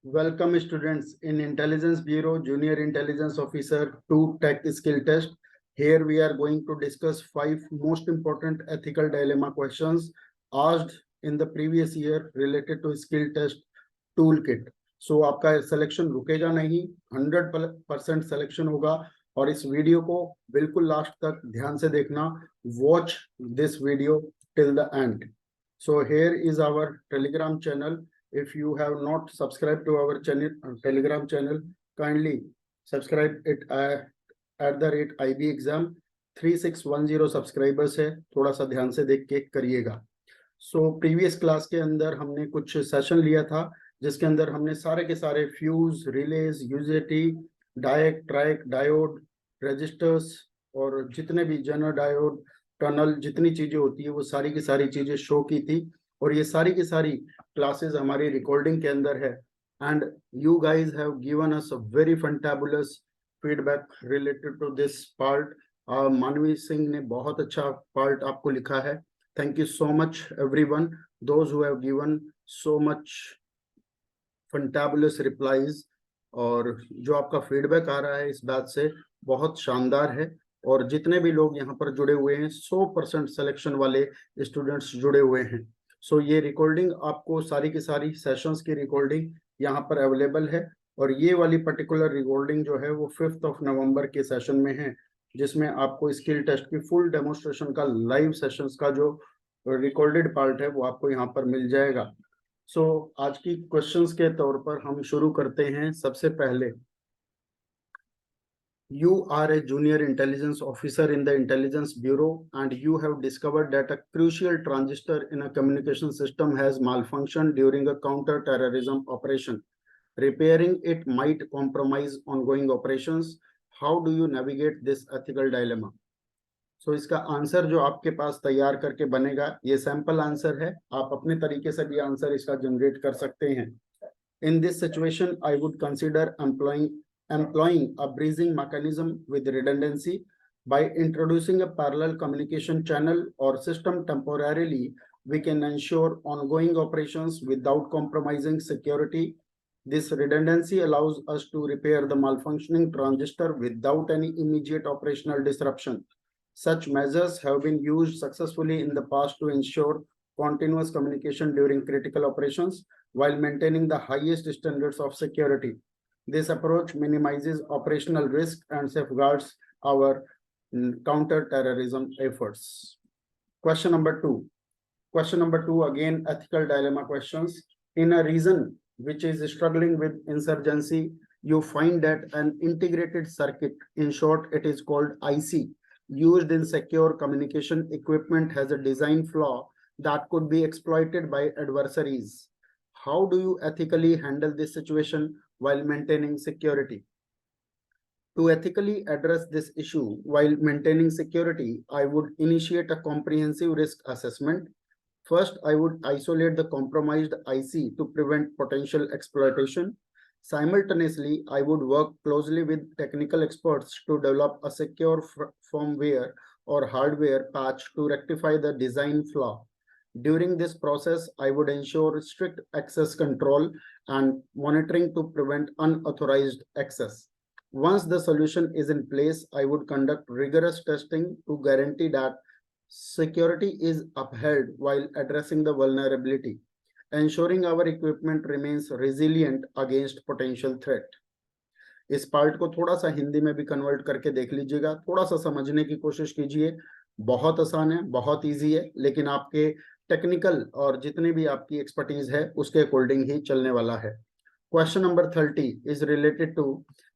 Welcome students in Intelligence Bureau Junior Intelligence Officer 2 Tech Skill Test. Here we are going to discuss 5 most important ethical dilemma questions asked in the previous year related to skill test toolkit. So आपका selection रुकेगा नहीं, 100% selection होगा और इस video को बिल्कुल last तक ध्यान से देखना. Watch this video till the end. So here is our Telegram channel. If you have not subscribed to our channel, Telegram channel, kindly subscribe it at the rate IB exam 3610 subscribers है. थोड़ा सा ध्यान से देख के करिएगा. So previous class के अंदर हमने कुछ सेशन लिया था जिसके अंदर हमने सारे के सारे fuse, release, UJT, डायक, track, diode, registers और जितने भी जनर डायोड, टनल, जितनी चीजें होती है वो सारी की सारी चीजें शो की थी. और ये सारी की सारी क्लासेस हमारी रिकॉर्डिंग के अंदर है. And you guys have given us a very fantabulous feedback related to this part. Manvi Singh ने बहुत अच्छा पार्ट आपको लिखा है. Thank you so much everyone, those who have given so much fantabulous replies. और जो आपका फीडबैक आ रहा है इस बात से बहुत शानदार है. और जितने भी लोग यहाँ पर जुड़े हुए हैं 100% सिलेक्शन वाले स्टूडेंट्स जुड़े हुए हैं. सो ये रिकॉर्डिंग आपको सारी की सारी सेशंस की रिकॉर्डिंग यहाँ पर अवेलेबल है. और ये वाली पर्टिकुलर रिकॉर्डिंग जो है वो 5 नवंबर के सेशन में है जिसमें आपको स्किल टेस्ट की फुल डेमोन्स्ट्रेशन का लाइव सेशंस का जो रिकॉर्डेड पार्ट है वो आपको यहाँ पर मिल जाएगा. सो आज की क्वेश्चंस के तौर पर हम शुरू करते हैं. सबसे पहले, you are a junior intelligence officer in the intelligence bureau and you have discovered that a crucial transistor in a communication system has malfunctioned during a counter terrorism operation. Repairing it might compromise ongoing operations. How do you navigate this ethical dilemma? सो इसका answer जो आपके पास तैयार करके बनेगा, ये sample answer है. आप अपने तरीके से भी आंसर इसका जनरेट कर सकते हैं. In this situation I would consider employing a breaching mechanism with redundancy. By introducing a parallel communication channel or system temporarily, we can ensure ongoing operations without compromising security. This redundancy allows us to repair the malfunctioning transistor without any immediate operational disruption. Such measures have been used successfully in the past to ensure continuous communication during critical operations while maintaining the highest standards of security. This approach minimizes operational risk and safeguards our counter-terrorism efforts. Question number 2. Question number 2, again, ethical dilemma questions. In a region which is struggling with insurgency, you find that an integrated circuit, in short, it is called IC, used in secure communication equipment has a design flaw that could be exploited by adversaries. How do you ethically handle this situation while maintaining security? To ethically address this issue while maintaining security, I would initiate a comprehensive risk assessment. First, I would isolate the compromised IC to prevent potential exploitation. Simultaneously, I would work closely with technical experts to develop a secure firmware or hardware patch to rectify the design flaw. During this process, I would ensure strict access control and monitoring to prevent unauthorized access. Once the solution is in place, I would conduct rigorous testing to guarantee that security is upheld while addressing the vulnerability, ensuring our equipment remains resilient against potential threat. इस part को थोड़ा सा हिंदी में भी convert करके देख लीजिएगा, थोड़ा सा समझने की कोशिश कीजिए. बहुत आसान है, बहुत इजी है, लेकिन आपके टेक्निकल और जितने भी आपकी एक्सपर्टीज है उसके अकॉर्डिंग ही चलने वाला है. Question number 30 is related to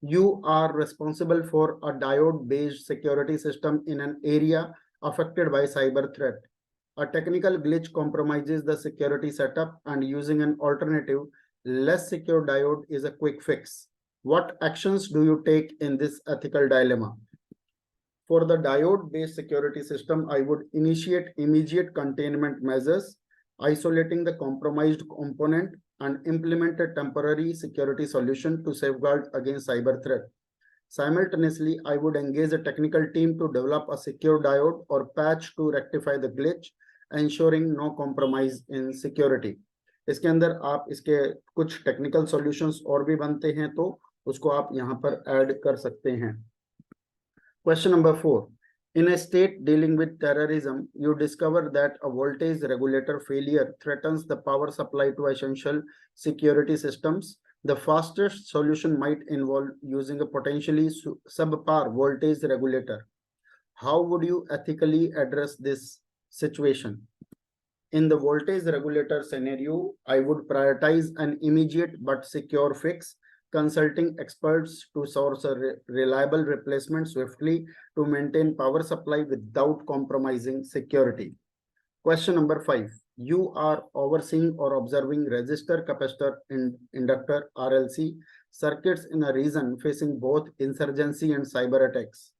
you are responsible for a diode based security system in an area affected by cyber threat. A technical glitch compromises the security setup and using an alternative, less secure diode is a quick fix. What actions do you take in this ethical dilemma? For the diode-based security system, I would initiate immediate containment measures, isolating the compromised component and implement a temporary security solution to safeguard against cyber threat. Simultaneously, I would engage a technical team to develop a secure diode or patch to rectify the glitch, ensuring no compromise in security. इसके अंदर आप इसके कुछ technical solutions और भी बनते हैं तो उसको आप यहाँ पर ऐड कर सकते हैं। Question number 4. In a state dealing with terrorism, you discover that a voltage regulator failure threatens the power supply to essential security systems. The fastest solution might involve using a potentially subpar voltage regulator. How would you ethically address this situation? In the voltage regulator scenario, I would prioritize an immediate but secure fix, consulting experts to source a reliable replacement swiftly to maintain power supply without compromising security. Question number 5. You are overseeing or observing resistor, capacitor, and inductor RLC circuits in a region facing both insurgency and cyber attacks.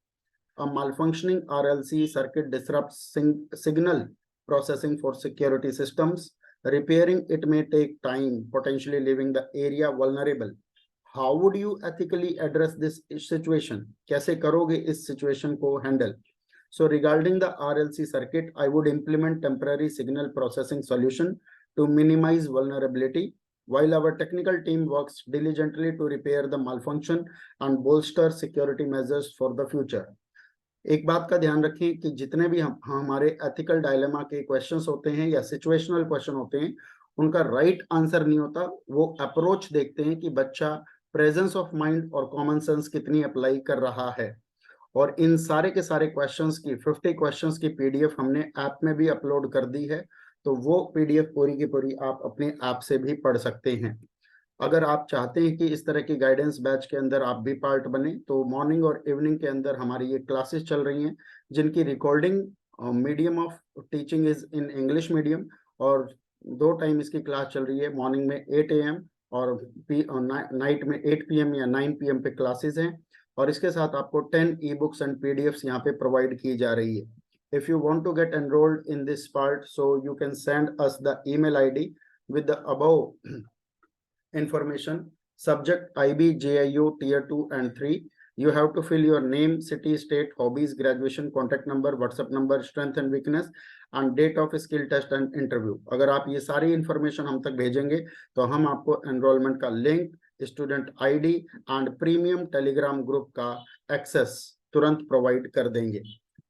A malfunctioning RLC circuit disrupts signal processing for security systems. Repairing it may take time, potentially leaving the area vulnerable. How would you ethically address this situation? कैसे करोगे इस situation को handle? So regarding the RLC circuit, I would implement temporary signal processing solution to minimize vulnerability, while our technical team works diligently to repair the malfunction and bolster security measures for the future. एक बात का ध्यान रखें कि जितने भी हमारे ethical dilemma के क्वेश्चंस होते हैं या सिचुएशनल क्वेश्चन होते हैं, उनका राइट आंसर नहीं होता। वो अप्रोच देखते हैं कि बच्चा प्रेजेंस ऑफ माइंड और कॉमन सेंस कितनी अप्लाई कर रहा है। और इन सारे के सारे क्वेश्चंस की 50 क्वेश्चंस की पीडीएफ हमने ऐप में भी अपलोड कर दी है, तो वो पीडीएफ पूरी की पूरी आप अपने ऐप से भी पढ़ सकते हैं। अगर आप चाहते हैं कि इस तरह की गाइडेंस बैच के अंदर आप भी पार्ट बने, तो मॉर्निंग और इवनिंग के अंदर हमारी ये क्लासेस चल रही हैं, जिनकी recording medium of teaching is in English medium, और 2 टाइम इसकी क्लास चल रही है। मॉर्निंग में 8 AM और नाइट में 8 PM या 9 PM पे क्लासेस हैं, और इसके साथ आपको 10 ई-बुक्स एंड पीडीएफ्स यहाँ पे प्रोवाइड की जा रही है। If you want to get enrolled in this part, so you can send us the email ID with the above information. Subject IB JIO tier 2 and 3. You have to fill your name, city, state, hobbies, graduation, contact number, WhatsApp number, strength and weakness, and date of skill test and interview. अगर आप ये सारी information हम तक भेजेंगे तो हम आपको एनरोलमेंट का link, student ID and premium Telegram group का एक्सेस तुरंत प्रोवाइड कर देंगे।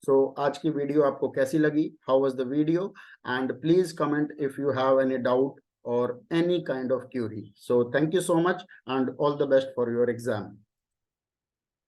So आज की वीडियो आपको कैसी लगी? How was the video? And please comment if you have any doubt or any kind of query. So thank you so much and all the best for your exam.